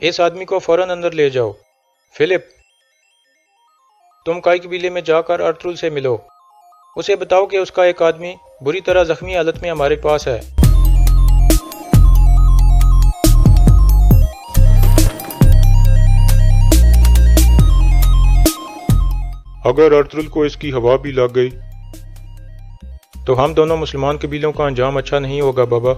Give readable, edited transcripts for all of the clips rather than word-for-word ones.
इस आदमी को फौरन अंदर ले जाओ। फिलिप, तुम काई कबीले में जाकर अर्तुल से मिलो। उसे बताओ कि उसका एक आदमी बुरी तरह जख्मी हालत में हमारे पास है। अगर अर्तुल को इसकी हवा भी लग गई तो हम दोनों मुसलमान कबीलों का अंजाम अच्छा नहीं होगा बाबा।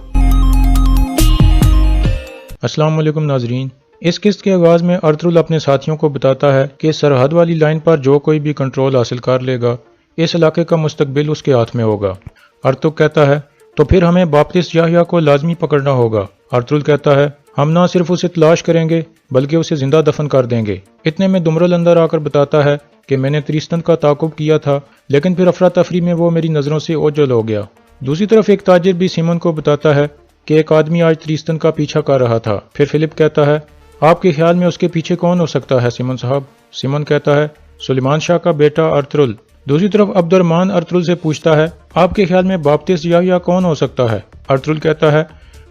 अस्सलाम वालेकुम नाजरीन, इस किस्त के आगाज़ में अर्तुल अपने साथियों को बताता है कि सरहद वाली लाइन पर जो कोई भी कंट्रोल हासिल कर लेगा, इस इलाके का मुस्तकबिल उसके हाथ में होगा। अर्तुल कहता है तो फिर हमें बाप्तिस याह्या को लाजमी पकड़ना होगा। अर्तुल कहता है हम ना सिर्फ उसे तलाश करेंगे बल्कि उसे जिंदा दफन कर देंगे। इतने में दुमरल अंदर आकर बताता है कि मैंने त्रिस्तन का ताकुब किया था, लेकिन फिर अफरा तफरी में वो मेरी नज़रों से ओझल हो गया। दूसरी तरफ एक ताजिर भी सिमन को बताता है कि एक आदमी आज त्रिस्तन का पीछा कर रहा था। फिर फिलिप कहता है आपके ख्याल में उसके पीछे कौन हो सकता है सिमन साहब? सिमन कहता है सुलेमान शाह का बेटा अर्तुल। दूसरी तरफ अब्दुर्रहमान अर्तुल से पूछता है आपके ख्याल में बाप्तिस याह्या कौन हो सकता है? अर्तुल कहता है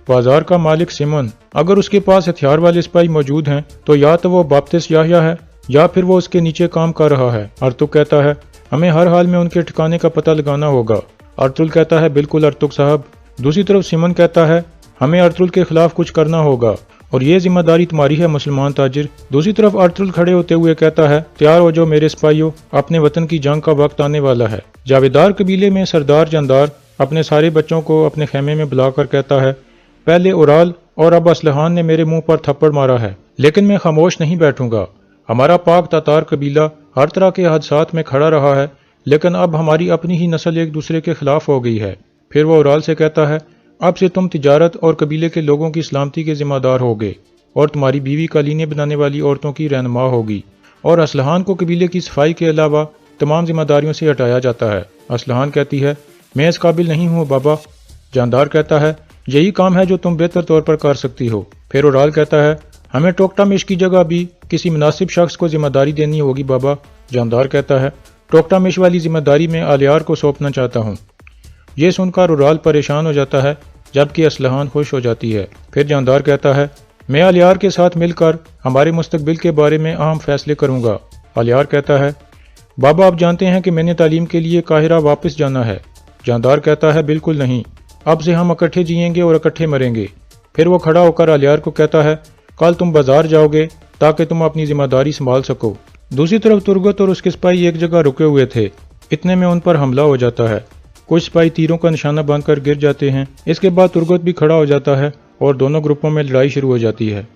बाजार का मालिक सिमन। अगर उसके पास हथियार वाले सिपाही मौजूद हैं तो या तो वो बाप्तिस याह्या है या फिर वो उसके नीचे काम कर रहा है। अर्तुल कहता है हमें हर हाल में उनके ठिकाने का पता लगाना होगा। अर्तुल कहता है बिल्कुल अर्तुल साहब। दूसरी तरफ सिमन कहता है हमें अर्तुल के खिलाफ कुछ करना होगा और ये जिम्मेदारी तुम्हारी है मुसलमान ताजिर। दूसरी तरफ अर्तुल खड़े होते हुए कहता है तैयार हो जाओ मेरे सिपाहियों, अपने वतन की जंग का वक्त आने वाला है। जावेदार कबीले में सरदार जानदार अपने सारे बच्चों को अपने खेमे में बुलाकर कहता है पहले उराल और अब असलहान ने मेरे मुंह पर थप्पड़ मारा है, लेकिन मैं खामोश नहीं बैठूंगा। हमारा पाक तातार कबीला हर तरह के हादसात में खड़ा रहा है, लेकिन अब हमारी अपनी ही नस्ल एक दूसरे के खिलाफ हो गई है। फिर वो उराल से कहता है अब से तुम तिजारत और कबीले के लोगों की सलामती के जिम्मेदार होगे और तुम्हारी बीवी कालीनें बनाने वाली औरतों की रहनुमा होगी। और असलहान को कबीले की सफाई के अलावा तमाम जिम्मेदारियों से हटाया जाता है। असलहान कहती है मैं इस काबिल नहीं हूँ बाबा। जानदार कहता है यही काम है जो तुम बेहतर तौर पर कर सकती हो। फिर उराल कहता है हमें टोकटामिश की जगह भी किसी मुनासिब शख्स को जिम्मेदारी देनी होगी बाबा। जानदार कहता है टोकटामिश वाली जिम्मेदारी मैं आलियार को सौंपना चाहता हूँ। ये सुनकर उराल परेशान हो जाता है जबकि असलहान खुश हो जाती है। फिर जानदार कहता है मैं आलियार के साथ मिलकर हमारे मुस्तकबिल के बारे में अहम फैसले करूँगा। आलियार कहता है बाबा आप जानते हैं कि मैंने तालीम के लिए काहिरा वापस जाना है। जानदार कहता है बिल्कुल नहीं, अब से हम इकट्ठे जिएंगे और इकट्ठे मरेंगे। फिर वो खड़ा होकर आलियार को कहता है कल तुम बाजार जाओगे ताकि तुम अपनी जिम्मेदारी संभाल सको। दूसरी तरफ तुर्गत और उसके सिपाही एक जगह रुके हुए थे। इतने में उन पर हमला हो जाता है। कुछ सिपाही तीरों का निशाना बांधकर गिर जाते हैं। इसके बाद तुर्गत भी खड़ा हो जाता है और दोनों ग्रुपों में लड़ाई शुरू हो जाती है।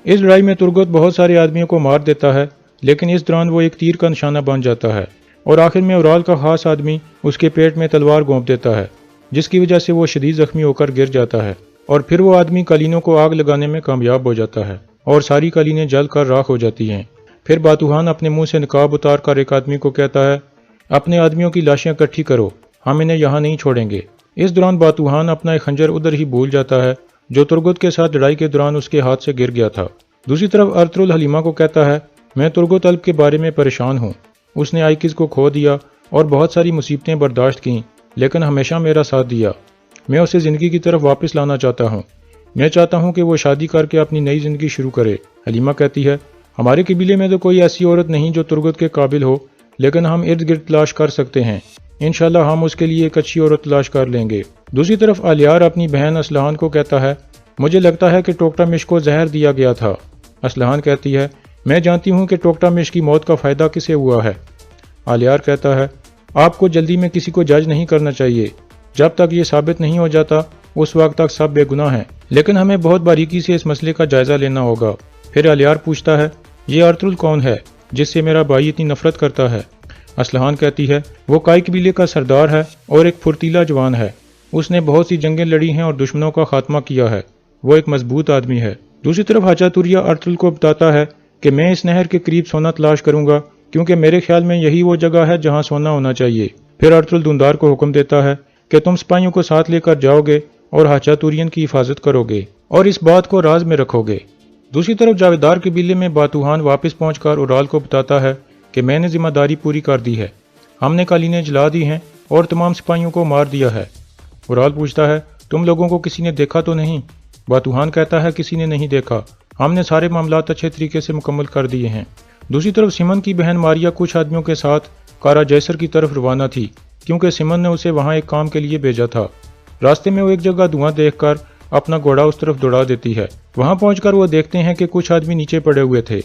इस लड़ाई में तुर्गत बहुत सारे आदमियों को मार देता है, लेकिन इस दौरान वो एक तीर का निशाना बन जाता है और आखिर में उराल का खास आदमी उसके पेट में तलवार घोंप देता है, जिसकी वजह से वो शदीद जख्मी होकर गिर जाता है। और फिर वो आदमी कालीनों को आग लगाने में कामयाब हो जाता है और सारी कालीनें जल कर राख हो जाती हैं। फिर बातूहान अपने मुंह से निकाब उतार कर एक आदमी को कहता है अपने आदमियों की लाशें इकट्ठी करो, हम इन्हें यहाँ नहीं छोड़ेंगे। इस दौरान बातूहान अपना एक खंजर उधर ही भूल जाता है जो तुर्गत के साथ लड़ाई के दौरान उसके हाथ से गिर गया था। दूसरी तरफ अर्तुल हलीमा को कहता है मैं तुर्गत अल्ब के बारे में परेशान हूँ। उसने आइकिस को खो दिया और बहुत सारी मुसीबतें बर्दाश्त की, लेकिन हमेशा मेरा साथ दिया। मैं उसे ज़िंदगी की तरफ वापस लाना चाहता हूँ। मैं चाहता हूँ कि वो शादी करके अपनी नई ज़िंदगी शुरू करे। हलीमा कहती है हमारे कबीले में तो कोई ऐसी औरत नहीं जो तुर्गत के काबिल हो, लेकिन हम इर्द गिर्द तलाश कर सकते हैं। इंशाल्लाह हम उसके लिए एक अच्छी औरत तलाश कर लेंगे। दूसरी तरफ आलियार अपनी बहन असलहान को कहता है मुझे लगता है कि टोकटामिश को जहर दिया गया था। असलहान कहती है मैं जानती हूँ कि टोकटामिश की मौत का फ़ायदा किसे हुआ है। आलियार कहता है आपको जल्दी में किसी को जज नहीं करना चाहिए। जब तक ये साबित नहीं हो जाता उस वक्त तक सब बेगुनाह हैं, लेकिन हमें बहुत बारीकी से इस मसले का जायजा लेना होगा। फिर आलियार पूछता है ये अर्तुल कौन है जिससे मेरा भाई इतनी नफरत करता है? असलहान कहती है वो काई कबीले का सरदार है और एक फुर्तीला जवान है। उसने बहुत सी जंगें लड़ी हैं और दुश्मनों का खात्मा किया है। वो एक मजबूत आदमी है। दूसरी तरफ हाजातुरिया अर्तुल को बताता है कि मैं इस नहर के करीब सोना तलाश करूंगा, क्योंकि मेरे ख्याल में यही वो जगह है जहां सोना होना चाहिए। फिर अर्तुल दुंदार को हुक्म देता है कि तुम सिपाहियों को साथ लेकर जाओगे और हाजातुरियन की हिफाजत करोगे और इस बात को राज में रखोगे। दूसरी तरफ जावेदार कबीले में बातूहान वापस पहुंचकर उराल को बताता है कि मैंने जिम्मेदारी पूरी कर दी है, हमने कालीनें जला दी हैं और तमाम सिपाहियों को मार दिया है। उराल पूछता है, तुम लोगों को किसी ने देखा तो नहीं? बातूहान कहता है, किसी ने नहीं देखा, हमने सारे मामलात अच्छे तरीके से मुकम्मल कर दिए हैं। दूसरी तरफ सिमन की बहन मारिया कुछ आदमियों के साथ कारा जैसर की तरफ रवाना थी, क्योंकि सिमन ने उसे वहां एक काम के लिए भेजा था। रास्ते में वो एक जगह धुआं देखकर अपना घोड़ा उस तरफ दौड़ा देती है। वहां पहुंचकर वो देखते हैं कि कुछ आदमी नीचे पड़े हुए थे।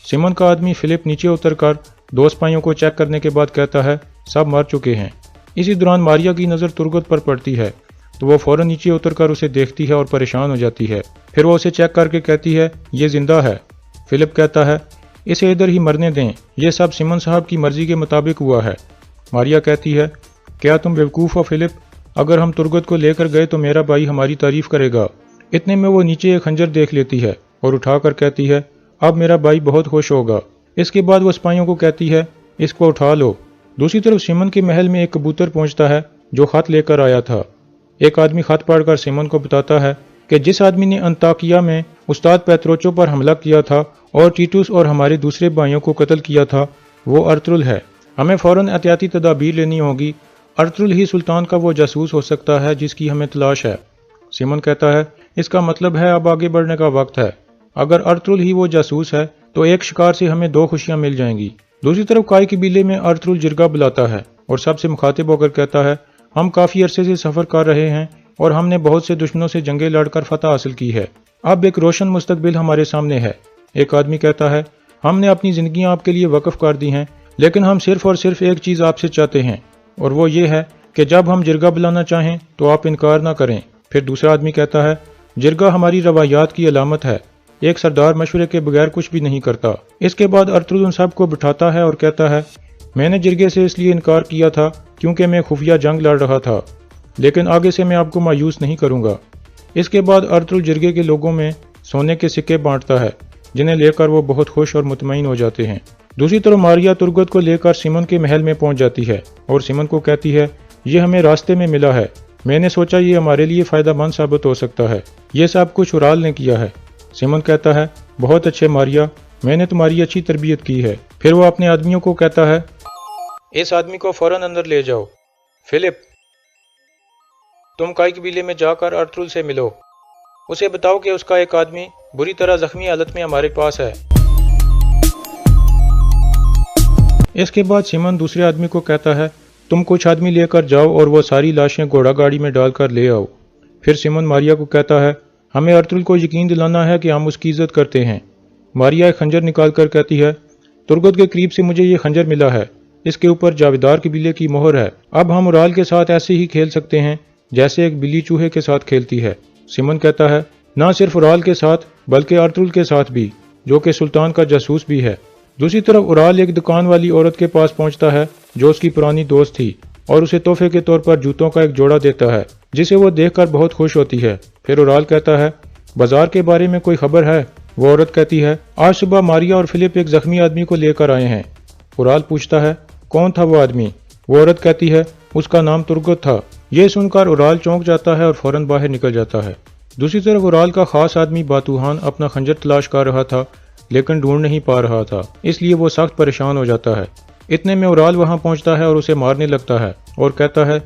सिमन का आदमी फिलिप नीचे उतरकर दो सिपाहियों को चेक करने के बाद कहता है, सब मर चुके हैं। इसी दौरान मारिया की नज़र तुर्गत पर पड़ती है तो वो फौरन नीचे उतरकर उसे देखती है और परेशान हो जाती है। फिर वो उसे चेक करके कहती है, ये जिंदा है। फिलिप कहता है, इसे इधर ही मरने दें, यह सब सिमन साहब की मर्जी के मुताबिक हुआ है। मारिया कहती है, क्या तुम बेवकूफ़ हो फिलिप? अगर हम तुर्गत को लेकर गए तो मेरा भाई हमारी तारीफ करेगा। इतने में वो नीचे एक खंजर देख लेती है और उठाकर कहती है, अब मेरा भाई बहुत खुश होगा। इसके बाद वो सिपाहियों को कहती है, इसको उठा लो। दूसरी तरफ सिमन के महल में एक कबूतर पहुंचता है जो खत लेकर आया था। एक आदमी खत पढ़कर सिमन को बताता है कि जिस आदमी ने अंताकिया में उस्ताद पेत्रोचो पर हमला किया था और टीटुस और हमारे दूसरे भाइयों को कत्ल किया था, वो अर्तुल है। हमें फौरन एहतियाती तदाबीर लेनी होगी। अर्तुल ही सुल्तान का वो जासूस हो सकता है जिसकी हमें तलाश है। सिमन कहता है, इसका मतलब है अब आगे बढ़ने का वक्त है। अगर अर्तुल ही वो जासूस है तो एक शिकार से हमें दो खुशियां मिल जाएंगी। दूसरी तरफ काई कबीले में अर्तुल जिरगा बुलाता है और सबसे मुखातिब होकर कहता है, हम काफ़ी अरसे से सफ़र कर रहे हैं और हमने बहुत से दुश्मनों से जंगें लड़कर फतह हासिल की है। अब एक रोशन मुस्तकबिल हमारे सामने है। एक आदमी कहता है, हमने अपनी ज़िंदगियां आपके लिए वक्फ कर दी हैं, लेकिन हम सिर्फ और सिर्फ एक चीज़ आपसे चाहते हैं और वो ये है कि जब हम जिरगा बुलाना चाहें तो आप इनकार ना करें। फिर दूसरा आदमी कहता है, जिरगा हमारी रवायात की अलामत है, एक सरदार मशवरे के बगैर कुछ भी नहीं करता। इसके बाद अर्तुल उन सब को बिठाता है और कहता है, मैंने जिरगे से इसलिए इनकार किया था क्योंकि मैं खुफिया जंग लड़ रहा था, लेकिन आगे से मैं आपको मायूस नहीं करूंगा। इसके बाद अर्तुल जिरगे के लोगों में सोने के सिक्के बांटता है, जिन्हें लेकर वो बहुत खुश और मुतमईन हो जाते हैं। दूसरी तरफ मारिया तुर्गत को लेकर सिमन के महल में पहुंच जाती है और सिमन को कहती है, ये हमें रास्ते में मिला है, मैंने सोचा ये हमारे लिए फ़ायदेमंद साबित हो सकता है। ये सब कुछ उराल ने किया है। सिमन कहता है, बहुत अच्छे मारिया, मैंने तुम्हारी अच्छी तरबियत की है। फिर वो अपने आदमियों को कहता है, इस आदमी को फौरन अंदर ले जाओ। फिलिप, तुम काई कबीले में जाकर अर्तुल से मिलो, उसे बताओ कि उसका एक आदमी बुरी तरह जख्मी हालत में हमारे पास है। इसके बाद सिमन दूसरे आदमी को कहता है, तुम कुछ आदमी लेकर जाओ और वो सारी लाशें घोड़ा गाड़ी में डालकर ले आओ। फिर सिमन मारिया को कहता है, हमें अर्तुल को यकीन दिलाना है कि हम उसकी इज्जत करते हैं। मारिया एक खंजर निकालकर कहती है, तुर्गत के करीब से मुझे ये खंजर मिला है, इसके ऊपर जावेदार कबीले की मोहर है। अब हम उराल के साथ ऐसे ही खेल सकते हैं जैसे एक बिल्ली चूहे के साथ खेलती है। सिमन कहता है, ना सिर्फ उराल के साथ बल्कि अर्तुल के साथ भी, जो कि सुल्तान का जासूस भी है। दूसरी तरफ उराल एक दुकान वाली औरत के पास पहुंचता है जो उसकी पुरानी दोस्त थी और उसे तोहफे के तौर पर जूतों का एक जोड़ा देता है, जिसे वो देखकर बहुत खुश होती है। फिर उराल कहता है, बाजार के बारे में कोई खबर है? वो औरत कहती है, आज सुबह मारिया और फिलिप एक जख्मी आदमी को लेकर आए हैं। उराल पूछता है, कौन था वो आदमी? वो औरत कहती है, उसका नाम तुर्गत था। ये सुनकर उराल चौंक जाता है और फौरन बाहर निकल जाता है। दूसरी तरफ उराल का खास आदमी बातूहान अपना खंजर तलाश कर रहा था, लेकिन ढूंढ नहीं पा रहा था, इसलिए वो सख्त परेशान हो जाता है। इतने में उराल वहां पहुंचता है और उसे मारने लगता है और कहता है,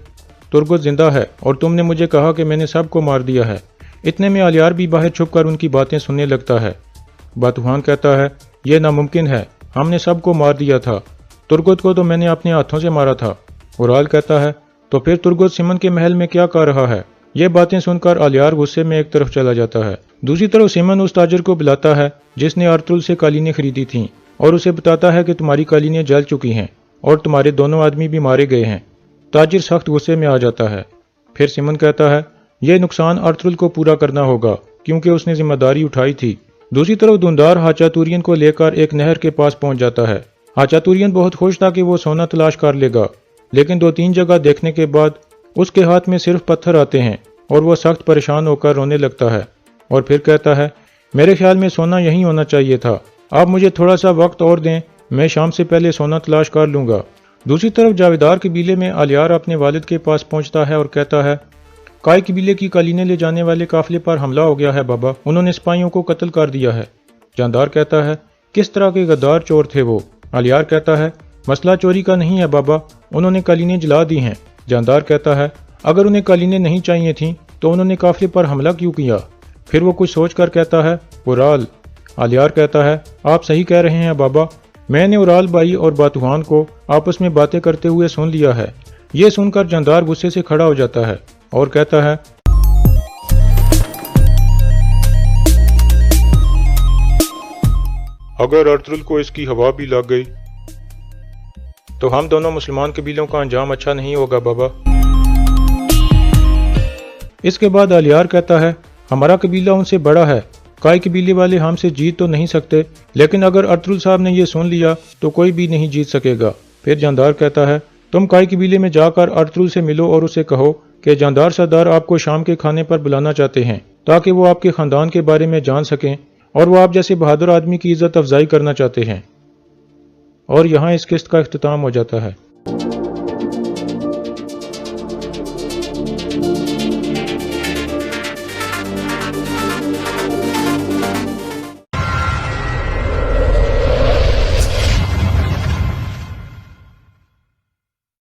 तुर्गत जिंदा है और तुमने मुझे कहा कि मैंने सबको मार दिया है। इतने में अलियार भी बाहर छुपकर उनकी बातें सुनने लगता है। बातूहान कहता है, यह नामुमकिन है, हमने सबको मार दिया था, तुर्गत को तो मैंने अपने हाथों से मारा था। उराल कहता है, तो फिर तुर्गत सिमन के महल में क्या कर रहा है? ये बातें सुनकर अलियार गुस्से में एक तरफ चला जाता है। दूसरी तरफ सिमन उस ताजर को बुलाता है जिसने अर्तुल से कालीनें खरीदी थीं और उसे बताता है कि तुम्हारी कालीनें जल चुकी हैं और तुम्हारे दोनों आदमी भी मारे गए हैं। ताजिर सख्त गुस्से में आ जाता है। फिर सिमन कहता है, यह नुकसान अर्तुल को पूरा करना होगा क्योंकि उसने जिम्मेदारी उठाई थी। दूसरी तरफ धुंधार हाचातुरियन को लेकर एक नहर के पास पहुंच जाता है। हाचातुरियन बहुत खुश था कि वो सोना तलाश कर लेगा, लेकिन 2-3 जगह देखने के बाद उसके हाथ में सिर्फ पत्थर आते हैं और वो सख्त परेशान होकर रोने लगता है और फिर कहता है, मेरे ख्याल में सोना यहीं होना चाहिए था, आप मुझे थोड़ा सा वक्त और दें, मैं शाम से पहले सोना तलाश कर लूँगा। दूसरी तरफ जावेदार कबीले में अलियार अपने वालिद के पास पहुँचता है और कहता है, काई कबीले की कालीने ले जाने वाले काफिले पर हमला हो गया है बाबा, उन्होंने सिपाहियों को कत्ल कर दिया है। जानदार कहता है, किस तरह के गद्दार चोर थे वो? अलियार कहता है, मसला चोरी का नहीं है बाबा, उन्होंने कालीने जला दी हैं। जानदार कहता है, अगर उन्हें कालीने नहीं चाहिए थीं तो उन्होंने काफिले पर हमला क्यों किया? फिर वो कुछ सोच कर कहता है, उराल। अलियार कहता है, आप सही कह रहे हैं बाबा, मैंने उराल बाई और बातुहान को आपस में बातें करते हुए सुन लिया है। ये सुनकर जानदार गुस्से से खड़ा हो जाता है और कहता है, अगर अर्तुगरुल को इसकी हवा भी लग गई तो हम दोनों मुसलमान कबीलों का अंजाम अच्छा नहीं होगा बाबा। इसके बाद अलियार कहता है, हमारा कबीला उनसे बड़ा है, काई कबीले वाले हमसे जीत तो नहीं सकते, लेकिन अगर अर्तुगरुल साहब ने यह सुन लिया तो कोई भी नहीं जीत सकेगा। फिर जानदार कहता है, तुम काई कबीले में जाकर अर्तुगरुल से मिलो और उसे कहो कि जानदार सरदार आपको शाम के खाने पर बुलाना चाहते हैं, ताकि वो आपके खानदान के बारे में जान सकें और वो आप जैसे बहादुर आदमी की इज्जत अफजाई करना चाहते हैं। और यहाँ इस किस्त का इख्तिताम हो जाता है।